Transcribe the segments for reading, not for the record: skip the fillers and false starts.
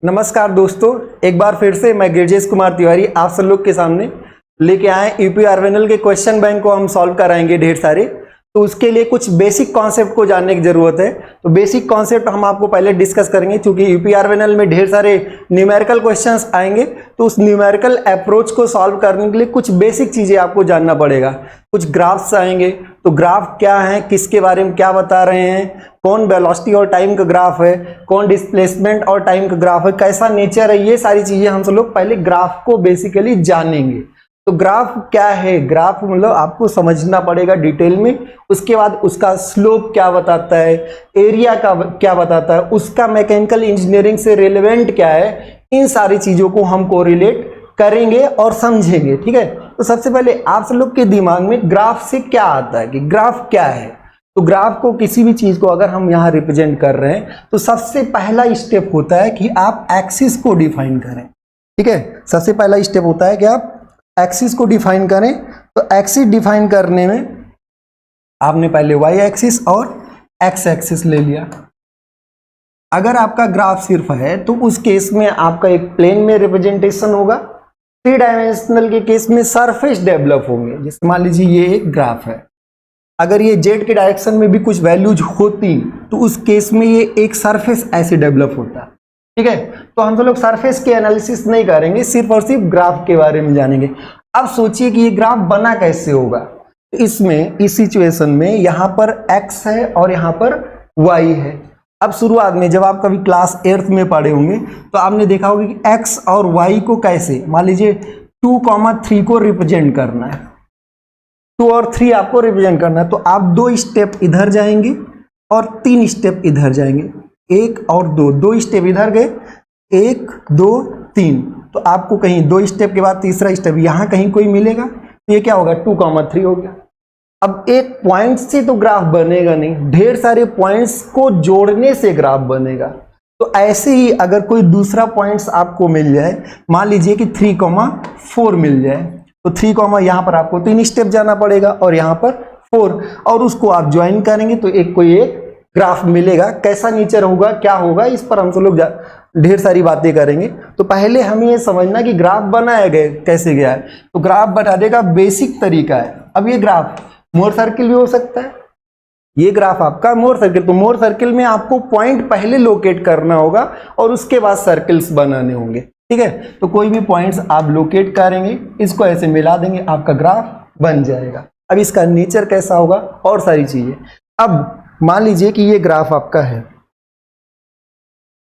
नमस्कार दोस्तों, एक बार फिर से मैं गिरजेश कुमार तिवारी आप सब लोग के सामने लेके आए यूपी आरएनएल के क्वेश्चन बैंक को हम सॉल्व कराएंगे ढेर सारे। तो उसके लिए कुछ बेसिक कॉन्सेप्ट को जानने की जरूरत है। तो बेसिक कॉन्सेप्ट हम आपको पहले डिस्कस करेंगे, क्योंकि यूपी आरएनएल में ढेर सारे न्यूमेरिकल क्वेश्चंस आएंगे। तो उस न्यूमेरिकल अप्रोच को सॉल्व करने के लिए कुछ बेसिक चीजें आपको जानना पड़ेगा। कुछ ग्राफ्स आएंगे, तो ग्राफ क्या है, किसके बारे में क्या बता रहे हैं, कौन वेलोसिटी और टाइम का ग्राफ है, कौन डिस्प्लेसमेंट और टाइम का ग्राफ है, कैसा नेचर है, ये सारी चीजें हम सब लोग पहले ग्राफ को बेसिकली जानेंगे। तो ग्राफ क्या है, ग्राफ मतलब आपको समझना पड़ेगा डिटेल में। उसके बाद उसका स्लोप क्या बताता है, एरिया का क्या बताता है, उसका मैकेनिकल इंजीनियरिंग से रिलेवेंट क्या है, इन सारी चीजों को हम कोरिलेट करेंगे और समझेंगे। ठीक है, तो सबसे पहले आप सब लोग के दिमाग में ग्राफ से क्या आता है कि ग्राफ क्या है। तो ग्राफ को, किसी भी चीज को अगर हम यहाँ रिप्रेजेंट कर रहे हैं तो सबसे पहला स्टेप होता है कि आप एक्सिस को डिफाइन करें। ठीक है, सबसे पहला स्टेप होता है कि आप एक्सिस को डिफाइन करें। तो एक्सिस डिफाइन करने में आपने पहले वाई एक्सिस और एक्स एक्सिस ले लिया। अगर आपका ग्राफ सिर्फ है तो उस केस में आपका एक प्लेन में रिप्रेजेंटेशन होगा। थ्री डायमेंशनल के केस में सरफेस डेवलप होंगे। जैसे मान लीजिए ये एक ग्राफ है, अगर ये जेड के डायरेक्शन में भी कुछ वैल्यूज होती तो उस केस में ये एक सरफेस ऐसे डेवलप होता। ठीक है, तो हम तो लोग सरफेस के एनालिसिस नहीं करेंगे, सिर्फ और सिर्फ ग्राफ के बारे में जानेंगे। अब सोचिए कि ये ग्राफ बना कैसे होगा। तो इसमें, इस सिचुएशन में यहाँ पर x है और यहाँ पर y है। अब शुरुआत में जब आप कभी क्लास 8th में पढ़े होंगे तो आपने देखा होगा कि x और y को कैसे, मान लीजिए 2,3 को रिप्रेजेंट करना है, 2 और 3 आपको रिप्रेजेंट करना है। तो आप 2 स्टेप इधर जाएंगे और 3 स्टेप इधर जाएंगे, 1 और 2, 2 स्टेप इधर गए, 1 2 3। तो आपको कहीं 2 स्टेप के बाद तीसरा स्टेप यहाँ कहीं कोई मिलेगा, तो ये क्या होगा, 2,3 हो गया। अब एक पॉइंट से तो ग्राफ बनेगा नहीं, ढेर सारे पॉइंट्स को जोड़ने से ग्राफ बनेगा। तो ऐसे ही अगर कोई दूसरा पॉइंट्स आपको मिल जाए, मान लीजिए कि 3,4 मिल जाए, तो 3, यहाँ पर आपको 3 स्टेप जाना पड़ेगा और यहाँ पर 4, और उसको आप ज्वाइन करेंगे तो कोई एक ग्राफ मिलेगा। कैसा नेचर होगा, क्या होगा, इस पर हम सब लोग ढेर सारी बातें करेंगे। तो पहले हमें ये समझना कि ग्राफ बनाया गया कैसे गया है। तो ग्राफ बनाने का बेसिक तरीका है। अब ये ग्राफ मोर सर्किल भी हो सकता है, ये ग्राफ आपका मोर सर्किल। तो मोर सर्किल में आपको पॉइंट पहले लोकेट करना होगा और उसके बाद सर्किल्स बनाने होंगे। ठीक है, तो कोई भी पॉइंट्स आप लोकेट करेंगे, इसको ऐसे मिला देंगे, आपका ग्राफ बन जाएगा। अब इसका नेचर कैसा होगा और सारी चीजें। अब मान लीजिए कि ये ग्राफ आपका है।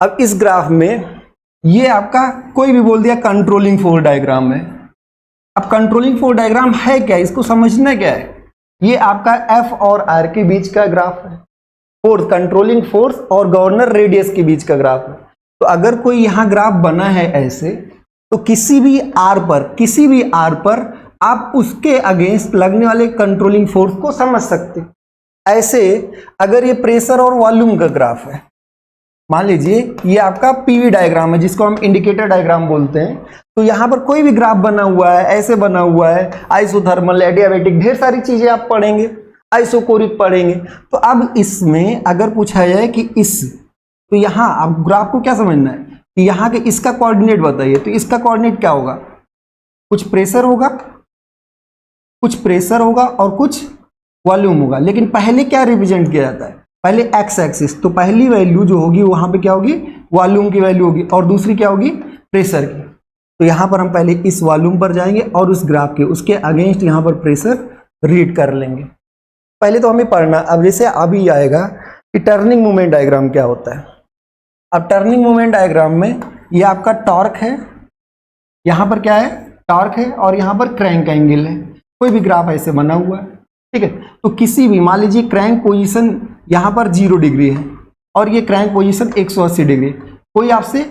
अब इस ग्राफ में ये आपका कोई भी बोल दिया कंट्रोलिंग फोर्स डायग्राम है। अब कंट्रोलिंग फोर्स डायग्राम है क्या, इसको समझना क्या है। ये आपका एफ और आर के बीच का ग्राफ है, फोर्स, कंट्रोलिंग फोर्स और गवर्नर रेडियस के बीच का ग्राफ है। तो अगर कोई यहां ग्राफ बना है ऐसे, तो किसी भी आर पर आप उसके अगेंस्ट लगने वाले कंट्रोलिंग फोर्स को समझ सकते। ऐसे अगर ये प्रेशर और वॉल्यूम का ग्राफ है, मान लीजिए ये आपका पीवी डायग्राम है जिसको हम इंडिकेटर डायग्राम बोलते हैं। तो यहां पर कोई भी ग्राफ बना हुआ है, ऐसे बना हुआ है, आइसोथर्मल, एडियाबैटिक, ढेर सारी चीजें आप पढ़ेंगे, आइसोकोरिक पढ़ेंगे। तो अब इसमें अगर पूछा जाए कि तो यहां आप ग्राफ को क्या समझना है कि यहां के इसका कोऑर्डिनेट बताइए। तो इसका कोऑर्डिनेट क्या होगा, कुछ प्रेशर होगा और कुछ वॉल्यूम होगा। लेकिन पहले क्या रिप्रेजेंट किया जाता है, पहले एक्स एक्सिस। तो पहली वैल्यू जो होगी वहां पे क्या होगी, वॉल्यूम की वैल्यू होगी, और दूसरी क्या होगी, प्रेशर की। तो यहां पर हम पहले इस वॉल्यूम पर जाएंगे और उस ग्राफ के, उसके अगेंस्ट यहां पर प्रेशर रीड कर लेंगे। पहले तो हमें पढ़ना, अब जैसे अभी आएगा कि टर्निंग मोमेंट डायग्राम क्या होता है। अब टर्निंग मोमेंट डायग्राम में ये आपका टॉर्क है, यहां पर क्या है, टॉर्क है, और यहां पर क्रैंक एंगल है। कोई भी ग्राफ ऐसे बना हुआ है, ठीक है। तो किसी भी, मान लीजिए क्रैंक पोजीशन यहां पर 0 डिग्री है और ये क्रैंक पोजीशन 180 डिग्री। कोई आपसे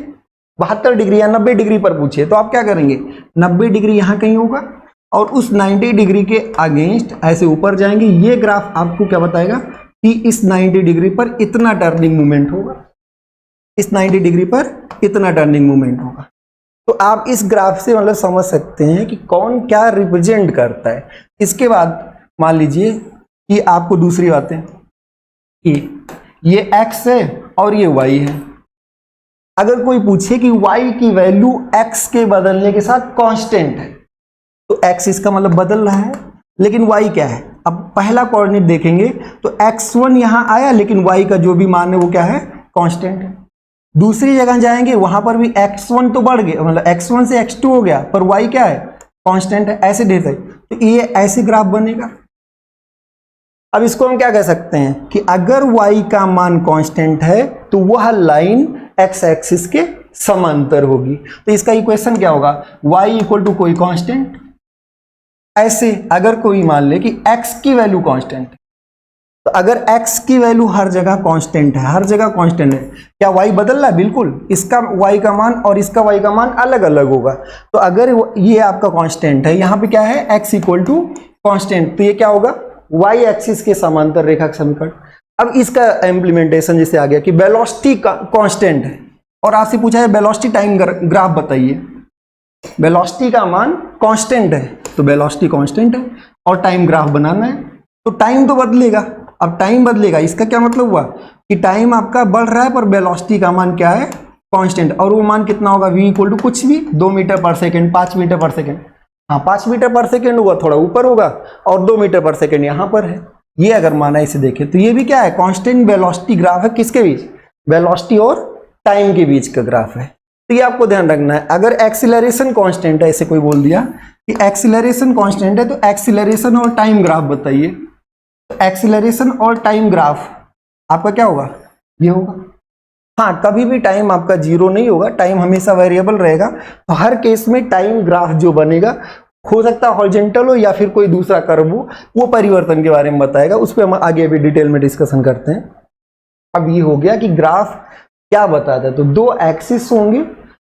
72 डिग्री या 90 डिग्री पर पूछे तो आप क्या करेंगे, 90 डिग्री यहां कहीं होगा और उस 90 डिग्री के अगेंस्ट ऐसे ऊपर जाएंगे। ये ग्राफ आपको क्या बताएगा कि इस 90 डिग्री पर इतना टर्निंग मूवमेंट होगा, इस 90 डिग्री पर इतना टर्निंग मूवमेंट होगा। तो आप इस ग्राफ से मतलब समझ सकते हैं कि कौन क्या रिप्रेजेंट करता है। इसके बाद मान लीजिए कि आपको दूसरी बातें कि ये x है और ये y है। अगर कोई पूछे कि y की वैल्यू x के बदलने के साथ कांस्टेंट है, तो x इसका मतलब बदल रहा है, लेकिन y क्या है? अब पहला कोऑर्डिनेट देखेंगे तो x1 यहां आया, लेकिन y का जो भी मान है वो क्या है? कांस्टेंट है। दूसरी जगह जाएंगे वहां पर भी x1 तो बढ़ गया, मतलब x1 से x2 हो गया, पर y क्या है? कांस्टेंट है। ऐसे ढेर सारे, तो ये ऐसे ग्राफ बनेगा। अब इसको हम क्या कह सकते हैं कि अगर y का मान कांस्टेंट है तो वह लाइन x एक्सिस के समांतर होगी। तो इसका इक्वेशन क्या होगा? y इक्वल टू कोई कांस्टेंट। ऐसे अगर कोई मान ले कि x की वैल्यू कांस्टेंट है, तो अगर x की वैल्यू हर जगह कांस्टेंट है, हर जगह कांस्टेंट है, क्या y बदल रहा है? बिल्कुल, इसका y का मान और इसका y का मान अलग अलग होगा। तो अगर ये आपका कांस्टेंट है, यहाँ पे क्या है? x इक्वल टू कांस्टेंट, तो ये क्या होगा? y एक्सिस के समांतर रेखा का समीकरण। अब इसका इम्प्लीमेंटेशन जैसे आ गया कि वेलोसिटी कांस्टेंट है और आपसे पूछा है वेलोसिटी टाइम ग्राफ बताइए। वेलोसिटी का मान कांस्टेंट है, तो वेलोसिटी कांस्टेंट है और टाइम ग्राफ बनाना है, तो टाइम तो बदलेगा। अब टाइम बदलेगा, इसका क्या मतलब हुआ कि टाइम आपका बढ़ रहा है पर वेलोसिटी का मान क्या है? कांस्टेंट। और वो मान कितना होगा? v इक्वल टू कुछ भी 2 मीटर पर सेकेंड, 5 मीटर पर सेकेंड। हाँ, 5 मीटर पर सेकेंड होगा, थोड़ा ऊपर होगा, और 2 मीटर पर सेकेंड यहाँ पर है। ये अगर माना इसे देखें तो ये भी क्या है? कांस्टेंट वेलोसिटी ग्राफ है। किसके बीच? वेलोसिटी और टाइम के बीच का ग्राफ है। तो ये आपको ध्यान रखना है। अगर एक्सीलरेशन कांस्टेंट है, ऐसे कोई बोल दिया कि एक्सीलरेशन कांस्टेंट है, तो एक्सीलरेशन और टाइम ग्राफ बताइए। तो एक्सीलरेशन और टाइम ग्राफ आपका क्या होगा? ये होगा। हाँ, कभी भी टाइम आपका जीरो नहीं होगा, टाइम हमेशा वेरिएबल रहेगा। तो हर केस में टाइम ग्राफ जो बनेगा, हो सकता है हॉरिजॉन्टल हो या फिर कोई दूसरा कर्व हो, वो परिवर्तन के बारे में बताएगा। उस पर हम आगे भी डिटेल में डिस्कशन करते हैं। अब ये हो गया कि ग्राफ क्या बताता है। तो 2 एक्सिस होंगे,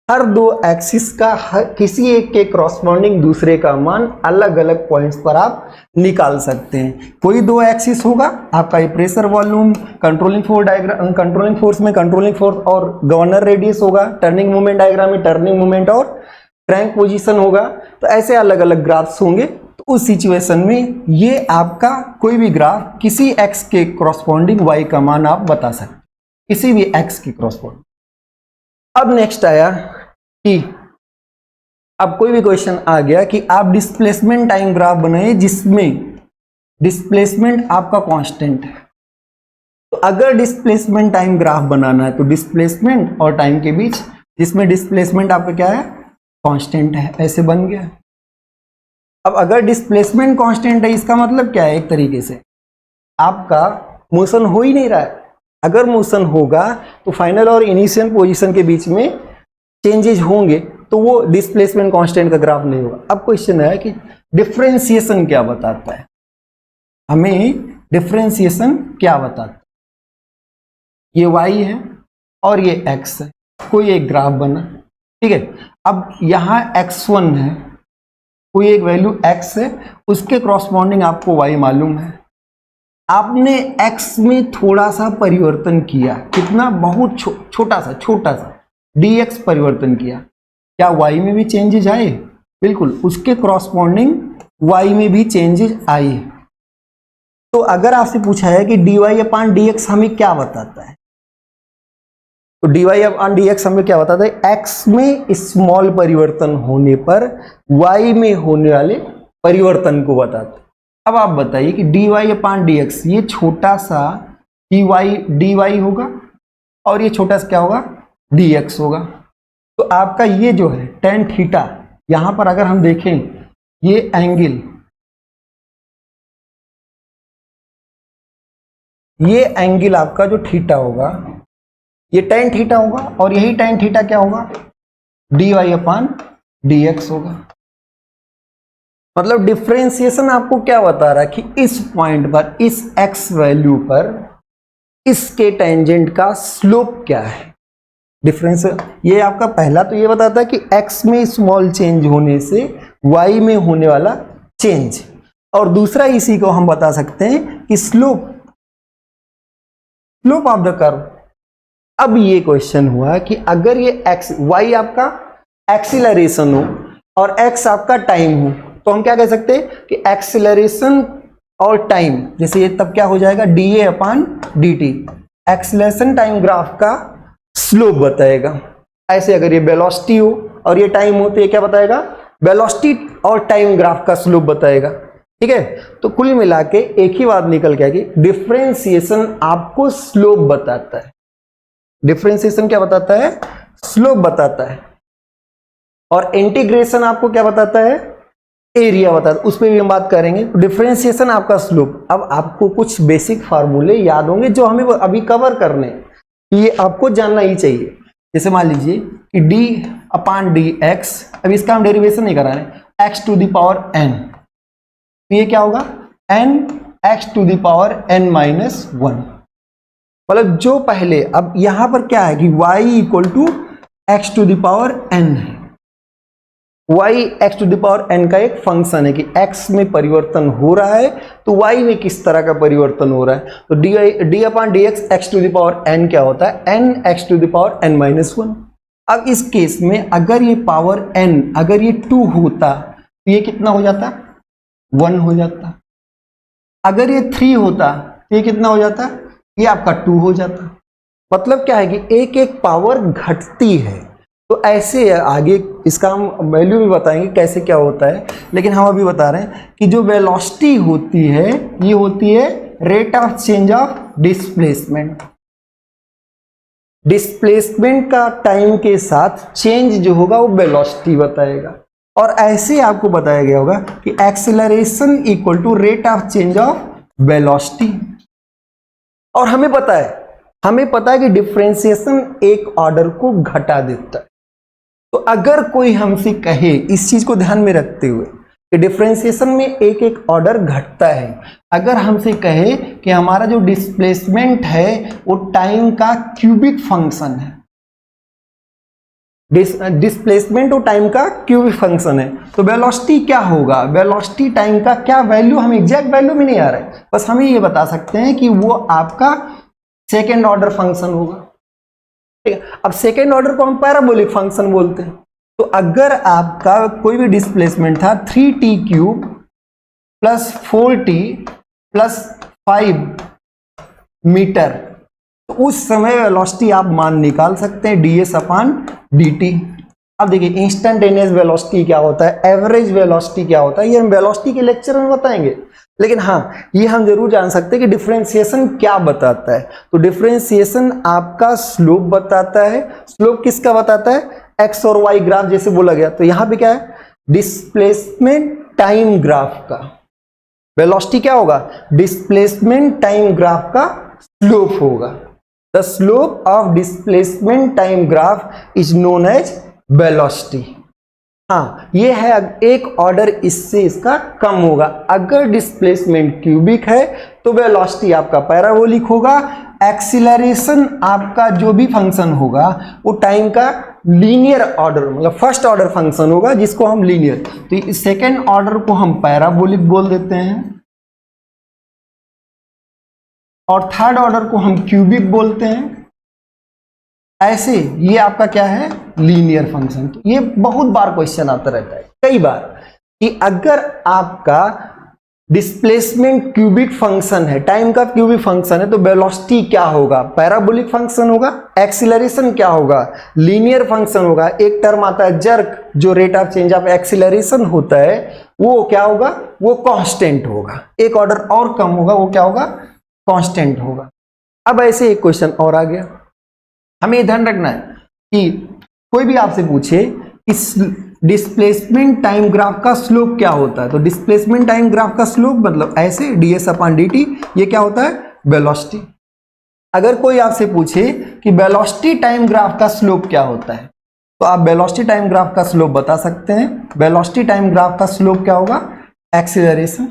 हर 2 एक्सिस का किसी एक के क्रॉसपोंडिंग दूसरे का मान अलग अलग पॉइंट्स पर आप निकाल सकते हैं। कोई 2 एक्सिस होगा आपका, ये pressure volume, controlling force diagram, controlling force में कंट्रोलिंग फोर्स और गवर्नर रेडियस होगा, टर्निंग मोमेंट डायग्राम में टर्निंग मोमेंट और क्रैंक पोजीशन होगा। तो ऐसे अलग अलग ग्राफ्स होंगे। तो उस सिचुएशन में ये आपका कोई भी ग्राफ किसी एक्स के क्रॉसपोंडिंग वाई का मान आप बता सकते हैं, किसी भी एक्स के क्रॉसपोंडिंग। अब नेक्स्ट आया कि अब कोई भी क्वेश्चन आ गया कि आप डिस्प्लेसमेंट टाइम ग्राफ बनाइए जिसमें डिस्प्लेसमेंट आपका कांस्टेंट है। तो अगर डिस्प्लेसमेंट टाइम ग्राफ बनाना है तो डिस्प्लेसमेंट और टाइम के बीच, जिसमें डिस्प्लेसमेंट आपका क्या है? कांस्टेंट है। ऐसे बन गया। अब अगर डिस्प्लेसमेंट कांस्टेंट है, इसका मतलब क्या है? एक तरीके से आपका मोशन हो ही नहीं रहा है। अगर मोशन होगा तो फाइनल और इनिशियल पोजीशन के बीच में चेंजेस होंगे, तो वो डिस्प्लेसमेंट कांस्टेंट का ग्राफ नहीं होगा। अब क्वेश्चन है कि डिफरेंशिएशन क्या बताता है? हमें डिफरेंशिएशन क्या बताता है? ये y है और ये x है, कोई एक ग्राफ बना, ठीक है। अब यहाँ x1 है, कोई एक वैल्यू x है, उसके क्रॉसपोंडिंग आपको y मालूम है। आपने x में थोड़ा सा परिवर्तन किया, कितना? बहुत छोटा सा dx परिवर्तन किया। क्या y में भी चेंजेस आए? बिल्कुल, उसके क्रॉसपोंडिंग y में भी चेंजेस आए। तो अगर आपसे पूछा है कि dy अपॉन dx हमें क्या बताता है, तो dy अपॉन dx हमें क्या बताता है? x में स्मॉल परिवर्तन होने पर y में होने वाले परिवर्तन को बताता है। अब आप बताइए कि dy अपॉन dx, ये छोटा सा dy होगा और ये छोटा सा क्या होगा? dx होगा। तो आपका ये जो है tan थीटा, यहां पर अगर हम देखें ये एंगल, ये एंगल आपका जो थीटा होगा ये tan थीटा होगा, और यही tan थीटा क्या होगा? dy अपॉन dx होगा। मतलब डिफरेंशिएशन आपको क्या बता रहा है कि इस पॉइंट पर, इस x वैल्यू पर इसके टेंजेंट का स्लोप क्या है? डिफरेंस ये आपका पहला तो ये बताता है कि x में स्मॉल चेंज होने से y में होने वाला चेंज, और दूसरा इसी को हम बता सकते हैं कि स्लोप ऑफ द कर्व। अब ये क्वेश्चन हुआ कि अगर ये y आपका एक्सीलरेशन हो और x आपका टाइम हो, तो हम क्या कह सकते हैं कि एक्सीलरेशन और टाइम, जैसे ये तब क्या हो जाएगा? dA upon dt। Acceleration time graph का स्लोप बताएगा। ऐसे अगर ये वेलोसिटी हो और ये टाइम हो तो ये क्या बताएगा, वेलोसिटी और टाइम ग्राफ का स्लोप बताएगा। ठीक है, तो कुल मिला के एक ही बात निकल के आएगी, डिफरेंशिएशन आपको स्लोप बताता है। डिफरेंशिएशन क्या बताता है, स्लोप बताता है। और इंटीग्रेशन आपको क्या बताता है, एरिया बताता है। उस पर भी हम बात करेंगे। डिफरेंशिएशन आपका स्लोप। अब आपको कुछ बेसिक फार्मूले याद होंगे जो हमें अभी कवर करने, ये आपको जानना ही चाहिए। जैसे मान लीजिए कि d/dx, अब इसका हम डेरिवेशन नहीं करा रहे, x to the power n, तो ये क्या होगा, n x to the power n minus 1। मतलब जो पहले, अब यहां पर क्या है कि y equal to x to the power n है। y x to the power n का एक फंक्शन है कि x में परिवर्तन हो रहा है तो y में किस तरह का परिवर्तन हो रहा है। तो d/dx x to the power n क्या होता है, n x to the power n minus 1। अब इस केस में अगर ये पावर n, अगर ये 2 होता तो ये कितना हो जाता, 1 हो जाता। अगर ये 3 होता तो ये कितना हो जाता, ये आपका 2 हो जाता। मतलब क्या है कि एक एक पावर घटती है। तो ऐसे आगे इसका हम वैल्यू भी बताएंगे कैसे क्या होता है, लेकिन हम अभी बता रहे हैं कि जो वेलोसिटी होती है ये होती है rate of change of displacement. Displacement का टाइम के साथ चेंज जो होगा वो वेलोसिटी बताएगा। और ऐसे आपको बताया गया होगा कि acceleration equal to rate of change of velocity. और हमें पता है कि डिफरेंशिएशन एक ऑर्डर को घटा देता है। तो अगर कोई हमसे कहे, इस चीज को ध्यान में रखते हुए कि डिफरेंशिएशन में एक एक ऑर्डर घटता है, अगर हमसे कहे कि हमारा जो डिस्प्लेसमेंट है वो टाइम का क्यूबिक फंक्शन है, डिस्प्लेसमेंट और टाइम का क्यूबिक फंक्शन है, तो वेलोसिटी क्या होगा, वेलोसिटी टाइम का क्या वैल्यू, हमें एग्जैक्ट वैल्यू में नहीं आ रहा है, बस हमें ये बता सकते हैं कि वो आपका सेकेंड ऑर्डर फंक्शन होगा। अब सेकेंड ऑर्डर को हम पैराबोलिक फंक्शन बोलते हैं। तो अगर आपका कोई भी डिस्प्लेसमेंट था 3t³ plus 4t plus 5 metre, तो उस समय वेलोसिटी आप मान निकाल सकते हैं ds/dt। अब देखिए इंस्टेंटेनियस वेलोसिटी क्या होता है, एवरेज वेलोसिटी क्या होता है, ये हम वेलोसिटी के लेक्चर में बताएंगे। लेकिन हाँ, ये हम जरूर जान सकते हैं कि डिफरेंशिएशन क्या बताता है। तो डिफरेंशिएशन आपका स्लोप बताता है। स्लोप किसका बताता है, एक्स और वाई ग्राफ जैसे बोला गया। तो यहां पे क्या है, डिस्प्लेसमेंट टाइम ग्राफ का वेलोसिटी क्या होगा, डिस्प्लेसमेंट टाइम ग्राफ का स्लोप होगा। The slope of displacement time graph is known as velocity. हाँ, ये है एक ऑर्डर इससे इसका कम होगा। अगर डिस्प्लेसमेंट क्यूबिक है तो वेलोसिटी आपका पैराबोलिक होगा। एक्सीलरेशन आपका जो भी फंक्शन होगा वो टाइम का लीनियर ऑर्डर, मतलब फर्स्ट ऑर्डर फंक्शन होगा जिसको हम लीनियर, तो सेकेंड ऑर्डर को हम पैराबोलिक बोल देते हैं और थर्ड ऑर्डर को हम क्यूबिक बोलते हैं। ऐसे ये आपका क्या है, लीनियर फंक्शन। तो ये बहुत बार क्वेश्चन आता रहता है कई बार कि अगर आपका डिस्प्लेसमेंट क्यूबिक फंक्शन है, टाइम का क्यूबिक फंक्शन है, तो वेलोसिटी क्या होगा, पैराबोलिक फंक्शन होगा। एक्सीलरेशन क्या होगा, लीनियर फंक्शन होगा। एक टर्म आता है जर्क, जो rate of change of acceleration होता है वो क्या होगा, वो कांस्टेंट होगा। एक ऑर्डर और कम होगा, वो क्या होगा, कांस्टेंट होगा। अब ऐसे एक क्वेश्चन और आ गया, हमें ध्यान रखना है कि कोई भी आपसे पूछे इस डिस्प्लेसमेंट टाइम ग्राफ का स्लोप क्या होता है, तो डिस्प्लेसमेंट टाइम ग्राफ का स्लोप मतलब ऐसे ds/dt, ये क्या होता है, वेलोसिटी। अगर कोई आपसे पूछे कि वेलोसिटी टाइम ग्राफ का स्लोप क्या होता है, तो आप वेलोसिटी टाइम ग्राफ का स्लोप बता सकते हैं। वेलोसिटी टाइम ग्राफ का स्लोप क्या होगा, एक्सीलरेशन।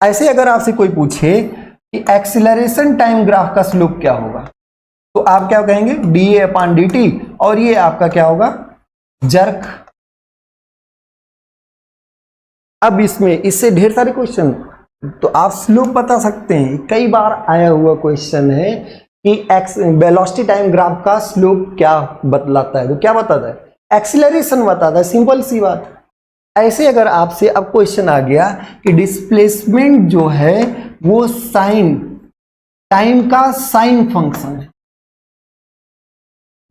ऐसे अगर आपसे कोई पूछे कि एक्सीलरेशन टाइम ग्राफ का स्लोप क्या होगा, तो आप क्या कहेंगे, dA/dt, और ये आपका क्या होगा, जर्क। अब इससे ढेर सारे क्वेश्चन, तो आप स्लोप बता सकते हैं। कई बार आया हुआ क्वेश्चन है कि वेलोसिटी टाइम ग्राफ का स्लोप क्या बतलाता है, तो क्या बताता है, एक्सीलरेशन बताता है, सिंपल सी बात। ऐसे अगर आपसे अब क्वेश्चन आ गया कि डिस्प्लेसमेंट जो है वो साइन, टाइम का साइन फंक्शन है,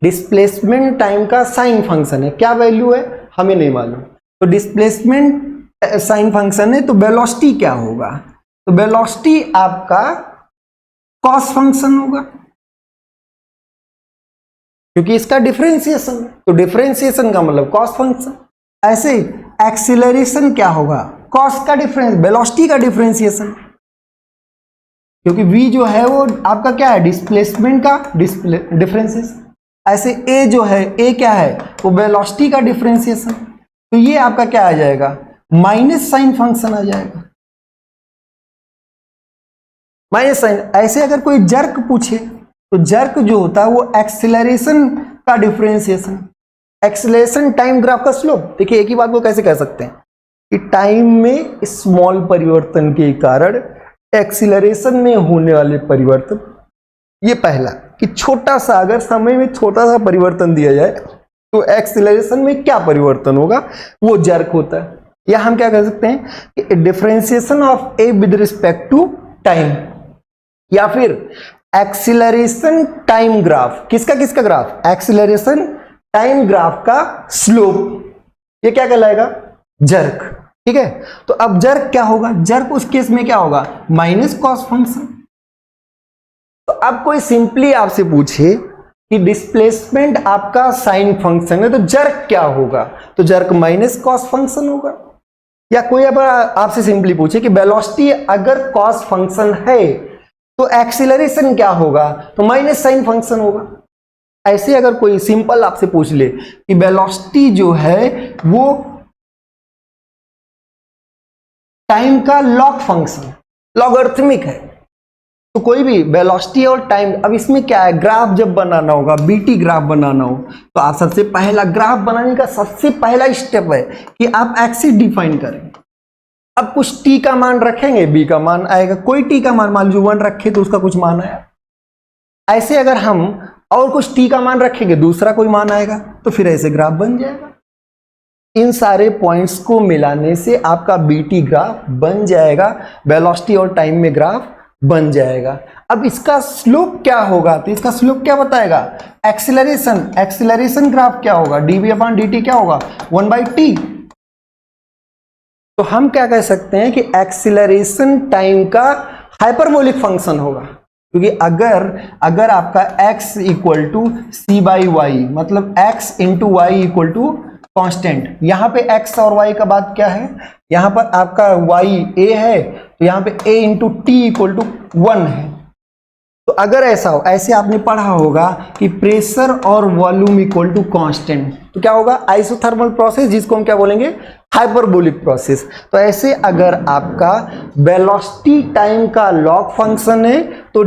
डिस्प्लेसमेंट टाइम का साइन फंक्शन है, क्या वैल्यू है हमें नहीं मालूम, तो डिस्प्लेसमेंट साइन फंक्शन है, तो वेलोसिटी क्या होगा, तो वेलोसिटी आपका कॉस फंक्शन होगा, क्योंकि इसका डिफरेंशिएशन, तो डिफरेंशिएशन का मतलब कॉस फंक्शन। ऐसे एक्सीलरेशन क्या होगा, कॉस का डिफरेंस, वेलोसिटी का डिफरेंशिएशन, क्योंकि v जो है वो आपका क्या है, डिस्प्लेसमेंट का डिफरेंशिएशन। ऐसे a जो है, a क्या है, वो वेलोसिटी का डिफरेंशिएशन, तो ये आपका क्या आ जाएगा, माइनस साइन फंक्शन आ जाएगा, माइनस साइन। ऐसे अगर कोई जर्क पूछे तो जर्क जो होता है वो एक्सीलरेशन का डिफरेंशिएशन, एक्सीलरेशन टाइम ग्राफ का स्लोप। देखिए एक ही बात को कैसे कह सकते हैं कि टाइम में स्मॉल परिवर्तन के कारण एक्सीलरेशन में होने वाले परिवर्तन, ये पहला कि छोटा सा, अगर समय में छोटा सा परिवर्तन दिया जाए तो एक्सीलरेशन में क्या परिवर्तन होगा, वो जर्क होता है। या हम क्या कह सकते हैं कि differentiation of a with respect to time, या फिर एक्सीलरेशन टाइम ग्राफ, किसका किसका ग्राफ, एक्सीलरेशन टाइम ग्राफ का स्लोप, ये क्या कहलाएगा, जर्क। ठीक है, तो अब जर्क क्या होगा, जर्क उस केस में क्या होगा, माइनस कॉस फंक्शन। तो अब कोई सिंपली आपसे पूछे कि डिस्प्लेसमेंट आपका साइन फंक्शन है, तो जर्क क्या होगा, तो जर्क माइनस कॉस फंक्शन होगा। या कोई अब आपसे सिंपली पूछे कि वेलोसिटी अगर कॉस फंक्शन है तो एक्सीलरेशन क्या होगा, तो माइनस साइन फंक्शन होगा। ऐसे अगर कोई सिंपल आपसे पूछ ले कि वेलोसिटी जो है वो टाइम का लॉग फंक्शन, लॉगरिथमिक है, तो कोई भी वेलोसिटी और टाइम, अब इसमें क्या है, ग्राफ जब बनाना होगा, बीटी ग्राफ बनाना हो, तो आप सबसे पहला ग्राफ बनाने का सबसे पहला स्टेप है कि आप एक्सिस डिफाइन करें। अब कुछ टी का मान रखेंगे, बी का मान आएगा, कोई टी का मान मान लो 1 रखे तो उसका कुछ मान आया। ऐसे अगर हम और कुछ टी का मान रखेंगे, दूसरा कोई मान आएगा, तो फिर ऐसे ग्राफ बन जाएगा। इन सारे पॉइंट्स को मिलाने से आपका बीटी ग्राफ बन जाएगा, वेलोसिटी और टाइम में ग्राफ बन जाएगा। अब इसका स्लोप क्या होगा, तो इसका स्लोप क्या बताएगा, एक्सीलरेशन, एक्सीलरेशन ग्राफ क्या होगा, dv/dt क्या होगा, 1/t। तो हम क्या कह सकते हैं कि एक्सीलरेशन टाइम का हाइपरबोलिक फंक्शन होगा, क्योंकि अगर आपका x equal to C by Y, मतलब x into Y equal to constant, यहां पे x और y का बात क्या है, यहां पर आपका y a है, तो यहां पे a into T equal to 1 है। तो अगर ऐसा हो, ऐसे आपने पढ़ा होगा कि प्रेशर और वॉल्यूम इक्वल टू कांस्टेंट, तो क्या होगा, आइसोथर्मल प्रोसेस, जिसको हम क्या बोलेंगे, हाइपरबोलिक प्रोसेस। तो ऐसे अगर आपका वेलोसिटी टाइम का लॉग फंक्शन है तो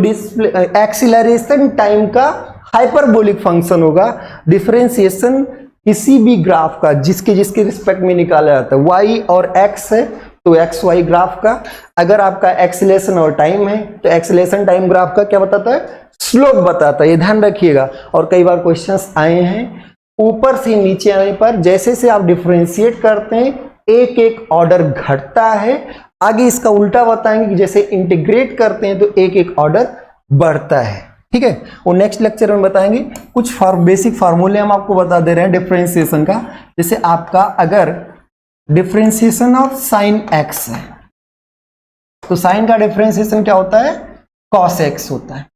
एक्सीलरेशन टाइम का हाइपरबोलिक फंक्शन होगा। डिफरेंशिएशन किसी भी ग्राफ का जिसके जिसके रिस्पेक्ट में निकाला जाता है, y और x है तो एक्स वाई ग्राफ का, अगर आपका एक्सीलरेशन और टाइम है तो एक्सीलरेशन टाइम ग्राफ का क्या बताता है, स्लोप बताता है, ये ध्यान रखिएगा। और कई बार क्वेश्चंस आए हैं ऊपर से नीचे आने पर, जैसे से आप डिफरेंशिएट करते हैं एक एक ऑर्डर घटता है, आगे इसका उल्टा बताएंगे कि जैसे इंटीग्रेट करते हैं तो एक एक ऑर्डर बढ़ता है। ठीक है, वो नेक्स्ट लेक्चर में बताएंगे। कुछ बेसिक फार्मूले हम आपको बता दे रहे हैं डिफरेंशिएशन का। जैसे आपका अगर डिफरेंशिएशन ऑफ साइन एक्स है तो साइन का डिफरेंशिएशन क्या होता है, कॉस एक्स होता है।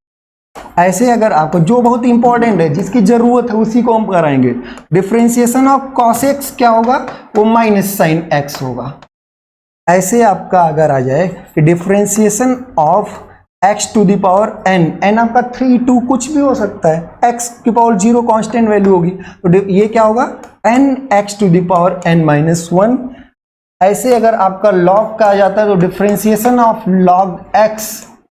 ऐसे अगर आपको जो बहुत इंपॉर्टेंट है, जिसकी जरूरत है उसी को हम कराएंगे, डिफरेंशिएशन ऑफ कॉस एक्स क्या होगा, वो माइनस साइन एक्स होगा। ऐसे आपका अगर आ जाए कि differentiation of x to the power n, n आपका 3 2 कुछ भी हो सकता है, x की पावर 0 कांस्टेंट वैल्यू होगी, तो ये क्या होगा, n x to the power n minus 1। ऐसे अगर आपका log का आ जाता है तो differentiation of log x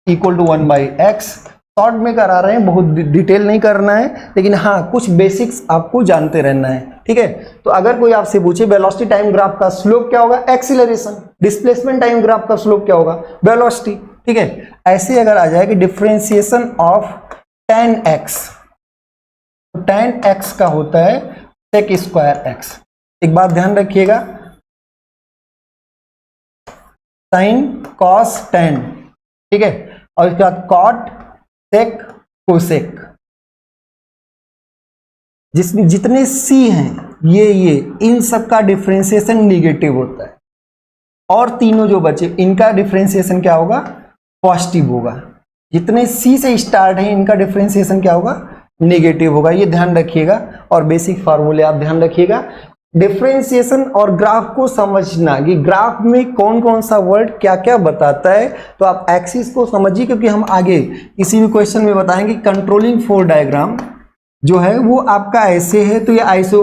equal to 1/x। Short में करा रहे हैं, बहुत डिटेल नहीं करना है, लेकिन हाँ कुछ बेसिक्स आपको जानते रहना है। ठीक है, तो अगर कोई आपसे पूछे वेलोसिटी टाइम ग्राफ का स्लोप क्या होगा, एक्सीलरेशन, डिस्प्लेसमेंट टाइम ग्राफ का स्लोप क्या होगा, वेलोसिटी। ठीक है, ऐसे अगर आ जाए कि डिफरेंशिएशन ऑफ tan x, तो tan x का होता है sec स्क्वायर x। एक बात ध्यान रखिएगा, साइन cos tan, ठीक है, और इसके बाद cot sec cosec। जितने सी हैं ये इन सब का डिफरेंशिएशन निगेटिव होता है, और तीनों जो बचे इनका डिफरेंशिएशन क्या होगा, पॉजिटिव होगा। जितने सी से स्टार्ट हैं इनका डिफरेंशिएशन क्या होगा, नेगेटिव होगा। ये ध्यान रखिएगा, और बेसिक फार्मूले आप ध्यान रखिएगा। डिफरेंशिएशन और ग्राफ को समझना कि ग्राफ में कौन कौन सा वर्ड क्या क्या बताता है, तो आप एक्सिस को समझिए, क्योंकि हम आगे किसी भी क्वेश्चन में बताएंगे कंट्रोलिंग फोर्स डायग्राम जो है वो आपका ऐसे है। तो ये आइसो,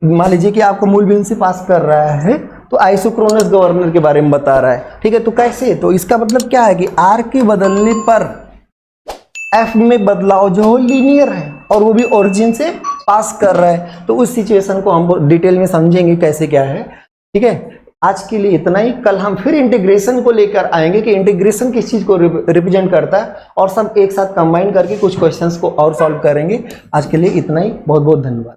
मान लीजिए कि आपको मूल बिंदु से पास कर रहा है तो आइसोक्रोनस गवर्नर के बारे में बता रहा है, ठीक है। तो कैसे, तो इसका मतलब क्या है कि आर के बदलने पर एफ में बदलाव जो लीनियर है, और वो भी ओरिजिन से पास कर रहा है। तो उस सिचुएशन को हम डिटेल में समझेंगे कैसे क्या है, ठीक है। आज के लिए इतना ही। कल हम फिर इंटीग्रेशन को लेकर आएंगे कि इंटीग्रेशन किस चीज को रिप्रेजेंट करता है, और सब एक साथ कंबाइन करके कुछ क्वेश्चंस को और सॉल्व करेंगे। आज के लिए इतना ही। बहुत बहुत धन्यवाद।